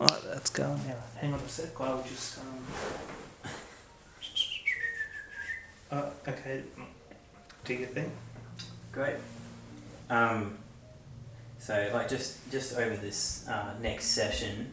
Alright, that's going now. Hang on a sec, I'll just okay. Do your thing. Great. So like just over this next session,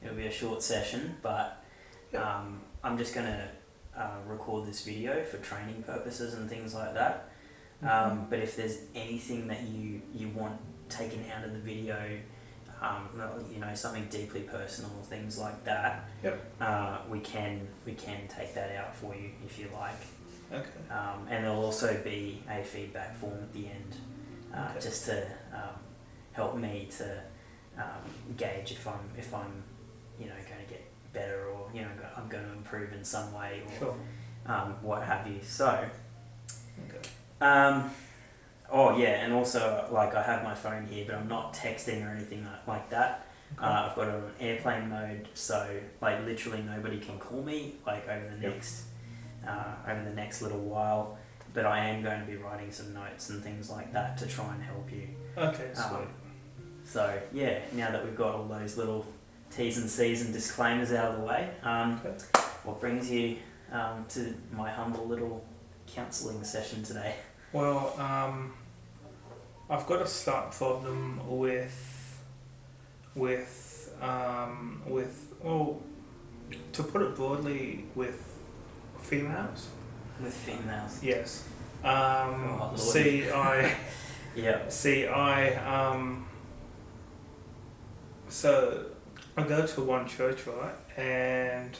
it'll be a short session, but I'm just gonna record this video for training purposes and things like that. But if there's anything that you want taken out of the video, something deeply personal, things like that, we can take that out for you if you like. Okay. And there'll also be a feedback form at the end, just to help me to gauge if I'm going to get better, or I'm going to improve in some way, or Sure. what have you. So. Okay. Oh yeah, and also like I have my phone here, but I'm not texting or anything like that. Okay. I've got it on airplane mode, so like literally nobody can call me like over the next little while. But I am going to be writing some notes and things like that to try and help you. Okay, sweet. So yeah, now that we've got all those little T's and C's and disclaimers out of the way, what brings you to my humble little counselling session today? Well, I've got a slight problem with to put it broadly, with females. With females? Yes. Oh, So I go to one church, right, and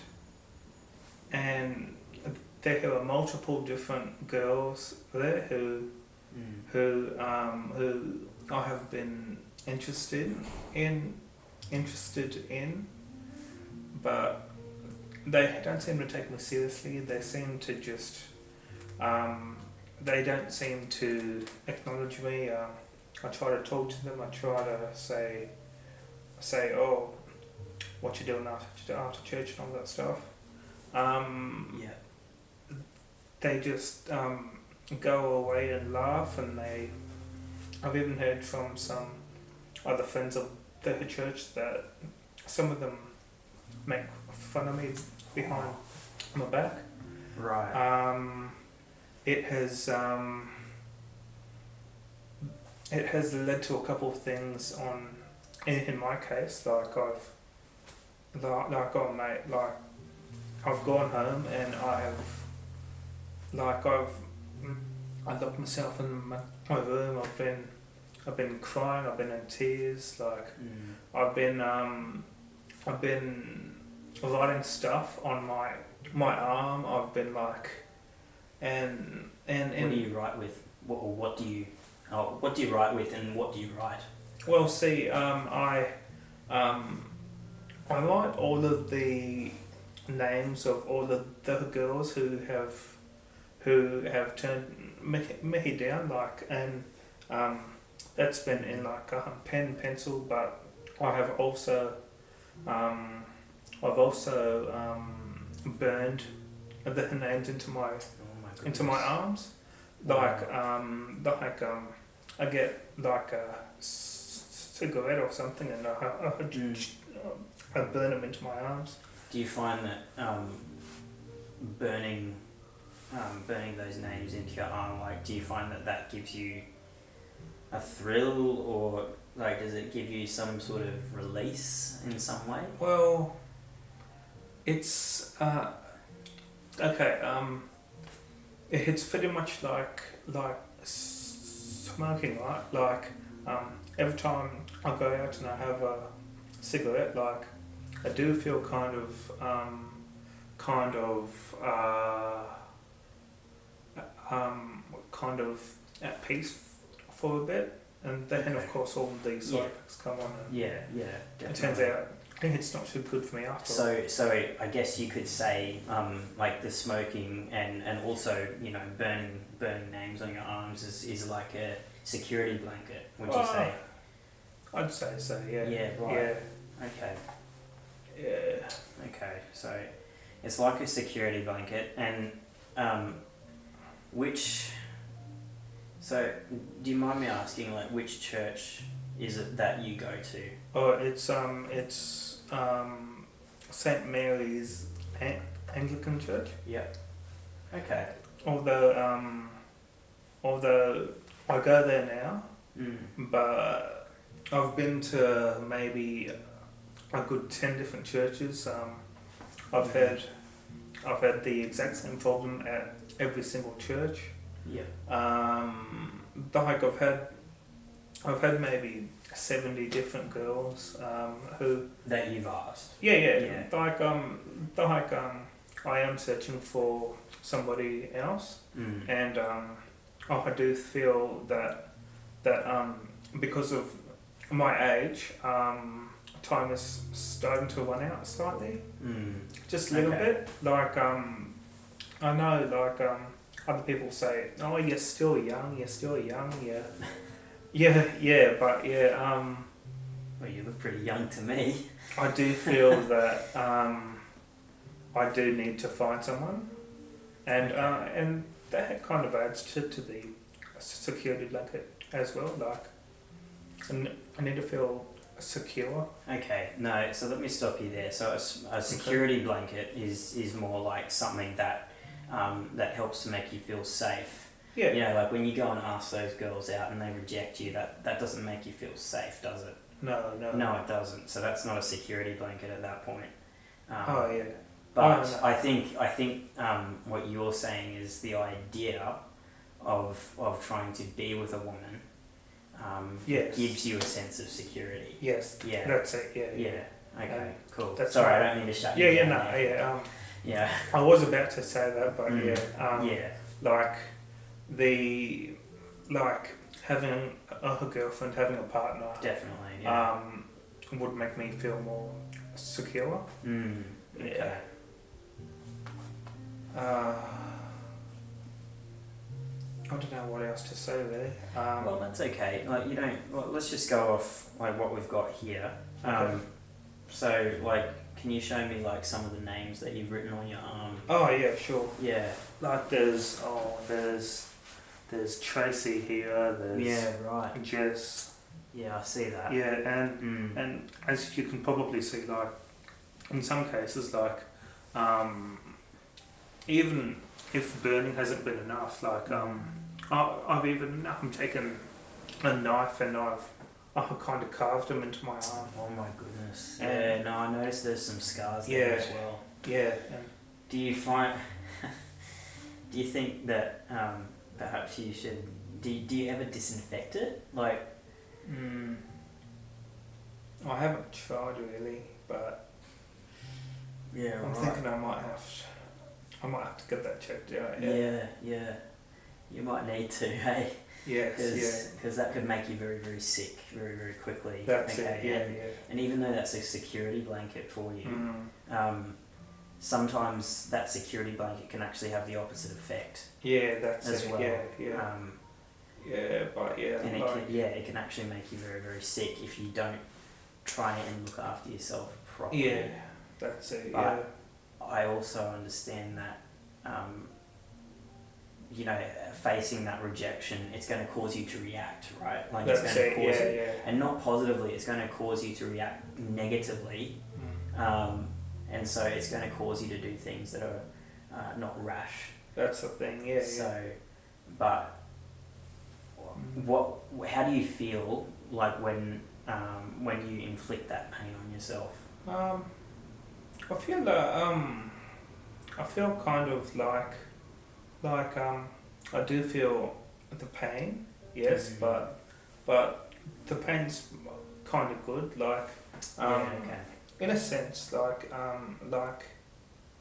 there are multiple different girls there who I have been interested in, but they don't seem to take me seriously. They seem to just they don't seem to acknowledge me. I try to talk to them. I try to say, oh, what you doing after church and all that stuff. They just go away and laugh, and I've even heard from some other friends of the church that some of them make fun of me behind my back. Right. It has led to a couple of things in my case. I've gone home and I locked myself in my room. I've been crying. I've been in tears. I've been writing stuff on my arm. I've been and what do you write with? What do you write with, and what do you write? Well, see, I write all of the names of all of the girls who have turned me down, and that's been in pen pencil. But I have also burned the names into my arms. I get a cigarette or something, and I burn them into my arms. Do you find that burning those names into your arm, do you find that gives you a thrill, or does it give you some sort of release in some way? Well, it's okay. It's pretty much like smoking, right? Every time I go out and I have a cigarette, I do feel kind of at peace for a bit, and then of course all these side effects come on. And it turns out it's not too good for me after all. So I guess you could say the smoking and also burning names on your arms is like a security blanket, would you say? I'd say so, yeah. Yeah, right. Yeah. Okay. Yeah. Okay, so it's like a security blanket, and so do you mind me asking which church is it that you go to? Oh, it's St Mary's Anglican Church. Yeah. Okay. Although I go there now, Mm. but I've been to maybe a good 10 different churches. I've had the exact same problem at every single church. Yeah. Like I've had maybe 70 different girls who That you've asked. yeah. Like I am searching for somebody else, Mm. and I do feel that because of my age, time is starting to run out slightly, Mm. just a little Okay. bit. Like I know, like other people say, "Oh, you're still young. You're still young." Yeah. But Well, you look pretty young to me. I do feel that I do need to find someone, and that kind of adds to the security blanket as well. Like, and I need to feel secure. Okay, no, so let me stop you there. So a security blanket is more like something that that helps to make you feel safe. Yeah. You know, like when you go and ask those girls out and they reject you, that doesn't make you feel safe, does it? No. No, it doesn't. So that's not a security blanket at that point. Oh yeah. But no. I think what you're saying is the idea of trying to be with a woman Yes. gives you a sense of security. Yes. Yeah. That's it. Yeah. Yeah. Okay. Cool. That's Sorry, right. I don't mean to shut you down. Yeah. Yeah. I was about to say that, but yeah. Yeah. Like having a girlfriend, having a partner, Definitely. Yeah. would make me feel more secure. Okay. I don't know what else to say really. Well, that's okay. Like you don't. Well, let's just go off like what we've got here. Okay. So like, can you show me like some of the names that you've written on your arm? Oh yeah, sure. Yeah. Like there's Tracy here. There's Yeah. Right. Jess. Yeah, I see that. Yeah, and as you can probably see, like in some cases, like even if burning hasn't been enough, like I've even taken a knife and I've kind of carved them into my arm. Oh my goodness. And Yeah. No, I noticed there's some scars there Yeah. as well. yeah, and Do you find? Do you think that perhaps you should? Do you ever disinfect it? Like. I haven't tried really, but Yeah. I'm thinking I might have to get that checked out. Yeah. You might need to, hey? Yes. Because that could make you very, very sick very, very quickly. That's it. Okay, Yeah. And even though that's a security blanket for you, Mm. sometimes that security blanket can actually have the opposite effect Yeah, that's as it. well. Yeah. But yeah. And like, it can actually make you very, very sick if you don't try and look after yourself properly. yeah, that's it. But I also understand that, facing that rejection, it's going to cause you to react, right? Like That's it's going to cause yeah. and not positively. It's going to cause you to react negatively, and so it's going to cause you to do things that are not rash. That's the thing. Yeah. So, but how do you feel like when you inflict that pain on yourself? I feel I feel kind of like I do feel the pain, yes, but the pain's kind of good, like in a sense, like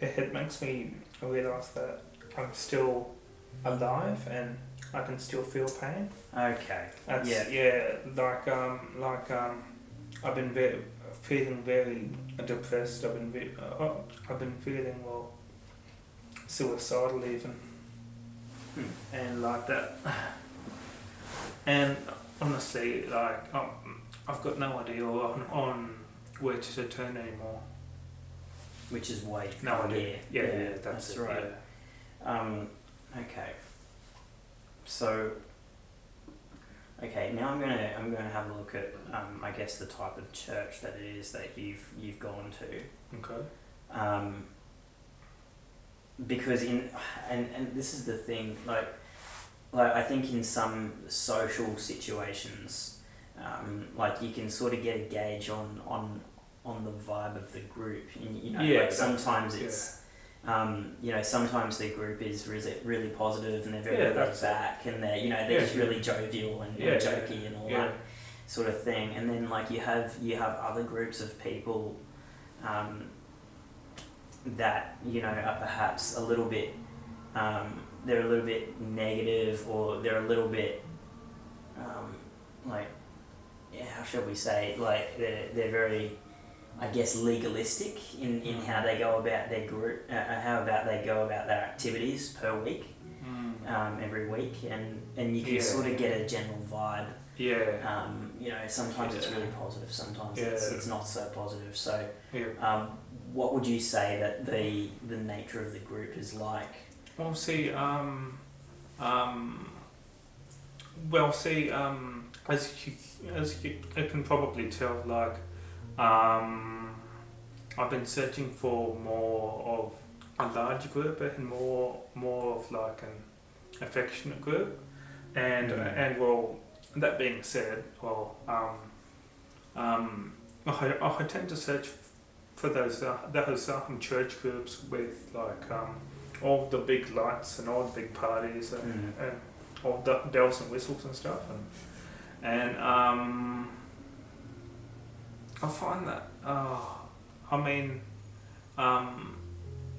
it makes me realise that I'm still alive and I can still feel pain. Okay. That's, I've been feeling very depressed. I've been feeling suicidal even, and like that. And honestly, like I've got no idea on where to turn anymore. Which is why you No come idea. here. Yeah, that's it, right. Yeah. Okay. So Okay, now I'm gonna have a look at I guess the type of church that it is that you've gone to. Okay. Because and this is the thing, like I think in some social situations, like you can sort of get a gauge on the vibe of the group, and Yeah, like sometimes yeah. it's sometimes the group is really positive and they're very Yeah, laid that's it. back and they're they're Yeah. just really jovial and Yeah, jokey and all yeah. that sort of thing. And then like you have other groups of people that are perhaps a little bit they're a little bit negative, or they're a little bit like, yeah, how shall we say, like they're very, I guess, legalistic in how they go about their group, how about they go about their activities per week, every week, and you can sort of get a general vibe. Yeah. Sometimes it's really positive, sometimes it's not so positive. So, Yeah. what would you say that the nature of the group is like? Well, see, as you can probably tell, like, I've been searching for more of a large group and more of like an affectionate group, and well, that being said, well, I tend to search for those church groups with like all the big lights and all the big parties and all the bells and whistles and stuff, and I find that I mean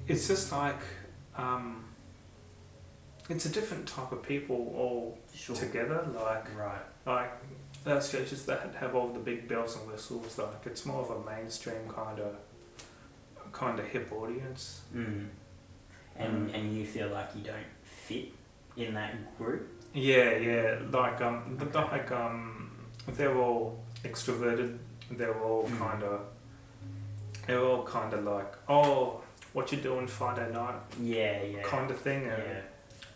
it's just like it's a different type of people all together, like those churches that have all the big bells and whistles, like it's more of a mainstream kind of hip audience. And you feel like you don't fit in that group? Yeah, like they're all extroverted. They're all kind of like, oh, what you doing Friday night? Yeah. Kind of thing. And Yeah.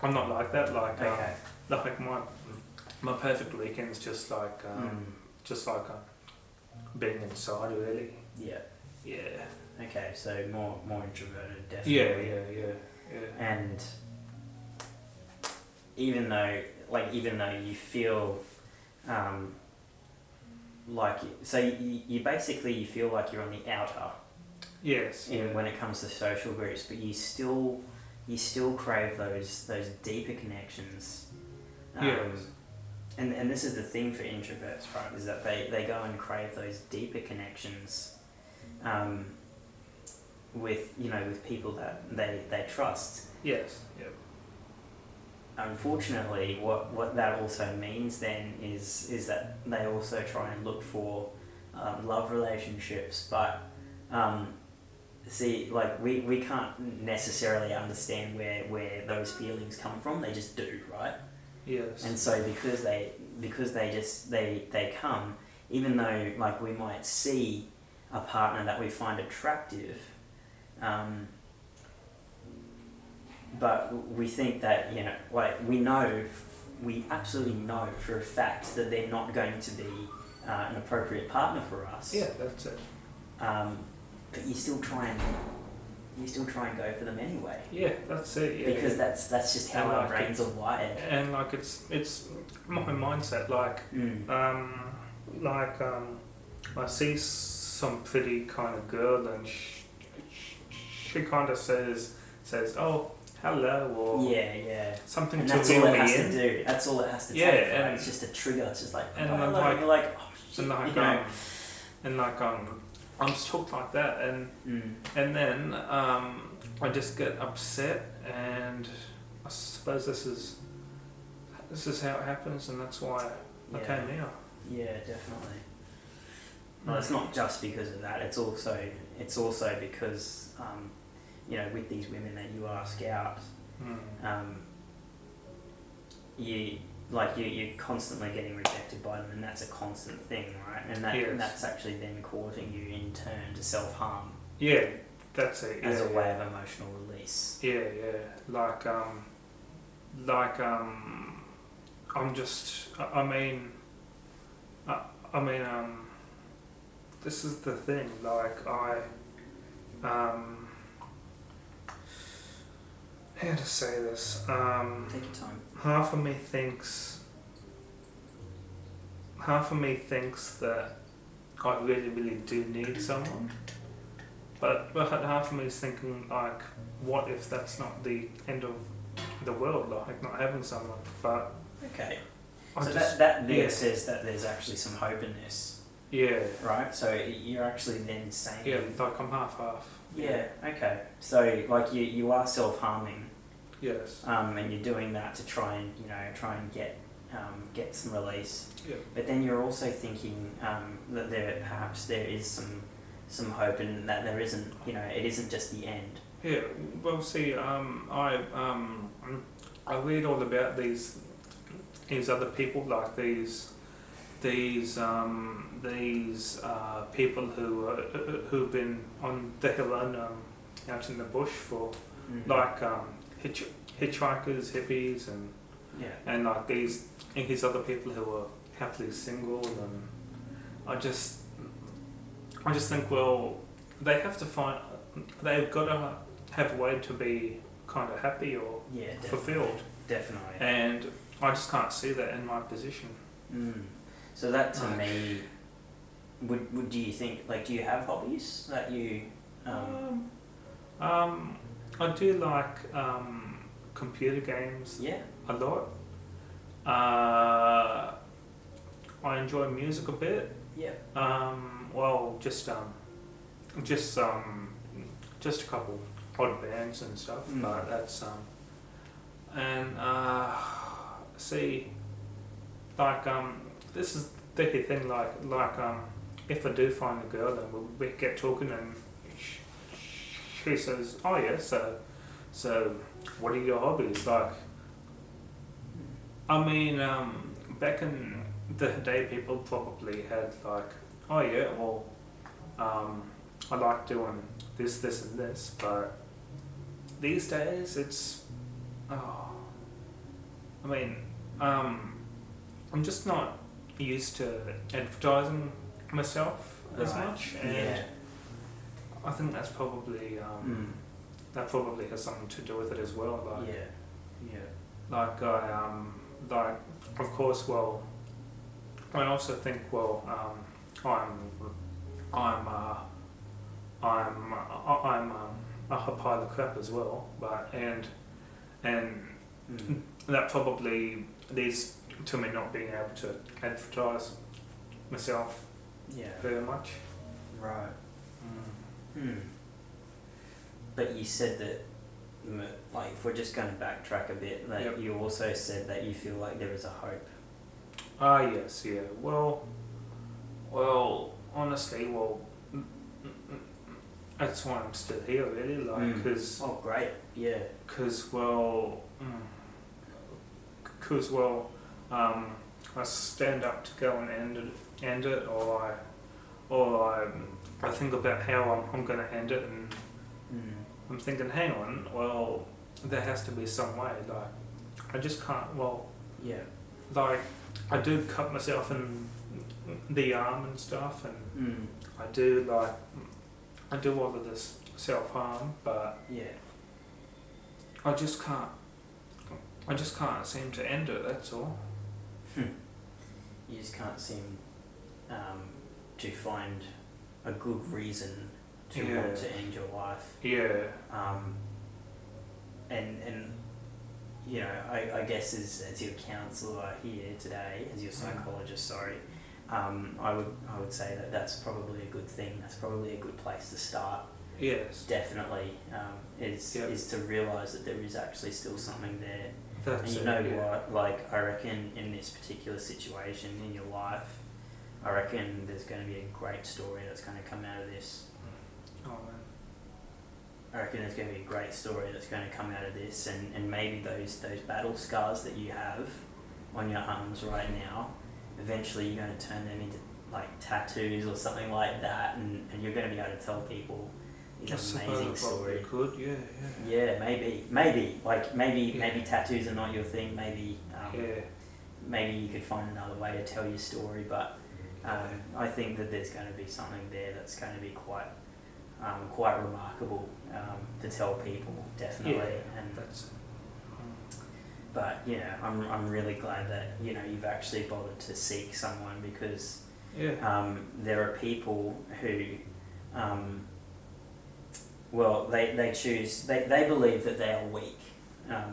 I'm not like that. Like Okay. like my perfect weekend's just like being inside, really. Yeah. Yeah. Okay, so more introverted, Yeah. definitely. And even though you feel you basically you feel like you're on the outer. Yes. When it comes to social groups, but you still crave those deeper connections. Yes. And this is the thing for introverts, right? Is that they go and crave those deeper connections, with people that they trust. Yes. Yep. Unfortunately, what that also means then is that they also try and look for love relationships, but see, like we can't necessarily understand where those feelings come from. They just do, right? Yes. And so because they come, even though like we might see a partner that we find attractive, but we think that we absolutely know for a fact that they're not going to be an appropriate partner for us. Yeah, that's it. But you still try and go for them anyway. Yeah, that's it. Yeah. Because that's just how our brains are wired. And like it's my mindset. I see some pretty kind of girl, and she kind of says, "Oh, hello," or something and to that's reel all it me has in. to do. That's all it has to take. Yeah, Right? It's just a trigger. It's just like, and hello, like, and you're like, oh shit, I'm just hooked like that, and then I just get upset, and I suppose this is how it happens, and that's why I came here. Yeah, definitely. Well, it's not just because of that. It's also because with these women that you ask out, you're constantly getting rejected by them, and that's a constant thing, right? And that's actually then causing you in turn to self-harm. Yeah, that's it. As a way of emotional release. Yeah. I'm just, I mean, I mean, this is the thing, like, how to say this, Take your time. half of me thinks that I really do need someone, but half of me is thinking, like, what if that's not the end of the world, like not having someone? But Okay. I So just, that there yeah, says that there's actually some hope in this, yeah, right? So you're actually then saying, yeah, like I'm half. yeah, okay. So like you are self-harming, Yes. and you're doing that to try and get some release. Yeah. But then you're also thinking that there is some hope, and that there isn't, it isn't just the end. Yeah. Well, see, I read all about these other people, like these people who've been on the hill and out in the bush for like hitchhikers, hippies, Yeah. and like these other people who are happily single, and I just think, well, they've got to have a way to be kind of happy or Yeah, fulfilled, definitely. and I just can't see that in my position. So that to me, would do you think, like, do you have hobbies that you? I do like computer games Yeah. a lot. I enjoy music a bit. Yeah. Well, just a couple odd bands and stuff, but that's and see, like this is the thing, like if I do find a girl, then we get talking, and she says, oh yeah, so what are your hobbies? Like, I mean, back in the day, people probably had like, oh yeah, well, I like doing this, and this, but these days it's, I mean, I'm just not used to advertising myself as much, and I think that's probably that probably has something to do with it as well. Like, like like, of course, well, I also think, well, I'm a pile of crap as well, but and that probably leads to me not being able to advertise myself very much. Right. But you said that, like, if we're just going to backtrack a bit, that you also said that you feel like there is a hope. Yes, yeah. Well, honestly, that's why I'm still here, really. Like, because oh, great, yeah. Because I stand up to go and end it, or I think about how I'm going to end it, and I'm thinking, hang on, well, there has to be some way. Like, I just can't. Well, like, I do cut myself in the arm and stuff, and I do all of this self-harm, but I just can't seem to end it, that's all. You just can't seem to find a good reason to want to end your life. And I guess as your counsellor here today, as your psychologist, sorry, I would say that that's probably a good thing. That's probably a good place to start. Yes. Definitely, is to realise that there is actually still something there. That's and what? Like, I reckon in this particular situation in your life, I reckon there's going to be a great story that's going to come out of this. Oh man. I reckon there's going to be a great story that's going to come out of this, and maybe those battle scars that you have on your arms right now, eventually you're going to turn them into like tattoos or something like that, and you're going to be able to tell people these amazing stories. Could, maybe tattoos are not your thing. Maybe maybe you could find another way to tell your story, but I think that there's going to be something there that's going to be quite remarkable to tell people, definitely. Yeah, and that's. But yeah, I'm really glad that you've actually bothered to seek someone, because Yeah. there are people who, well, they choose, they believe that they are weak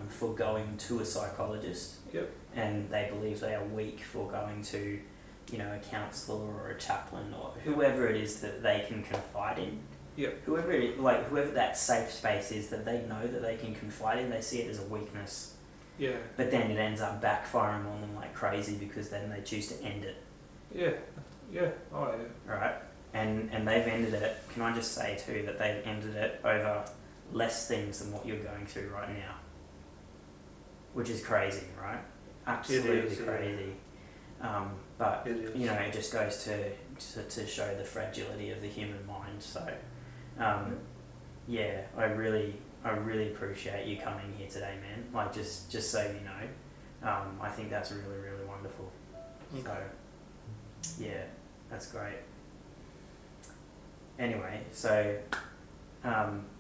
for going to a psychologist. Yep. And they believe they are weak for going to, a counsellor or a chaplain or whoever it is that they can confide in. Yep. Whoever that safe space is that they know that they can confide in, they see it as a weakness. Yeah. But then it ends up backfiring on them like crazy, because then they choose to end it. Yeah. Yeah. Oh yeah. Right? And they've ended it, can I just say too, that they've ended it over less things than what you're going through right now. Which is crazy, right? Absolutely It is, crazy. But It is. it just goes to show the fragility of the human mind. So yeah, I really appreciate you coming here today, man. Like, just so you know, I think that's really, really wonderful. Okay. So yeah, that's great. Anyway, so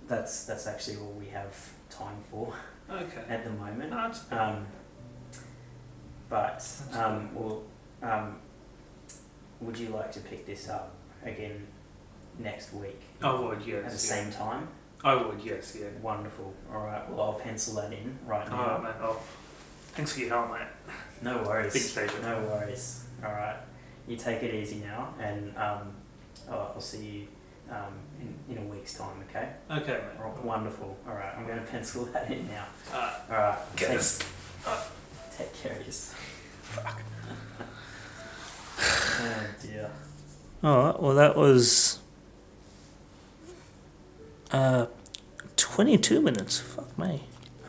that's actually all we have time for Okay. at the moment. No, that's would you like to pick this up again next week I would, yes. at the same time? I would, yes, yeah. Wonderful. All right. Well, I'll pencil that in right now. Alright, man. Oh, thanks for your help, mate. No worries. Big pleasure. No worries. All right. You take it easy now, and I'll see you in a week's time. Okay. Okay, mate. Wonderful. All right. I'm going to pencil that in now. Alright. All right. Get this. Take care of yourself. Fuck. Oh dear. Alright, well that was 22 minutes. Fuck me.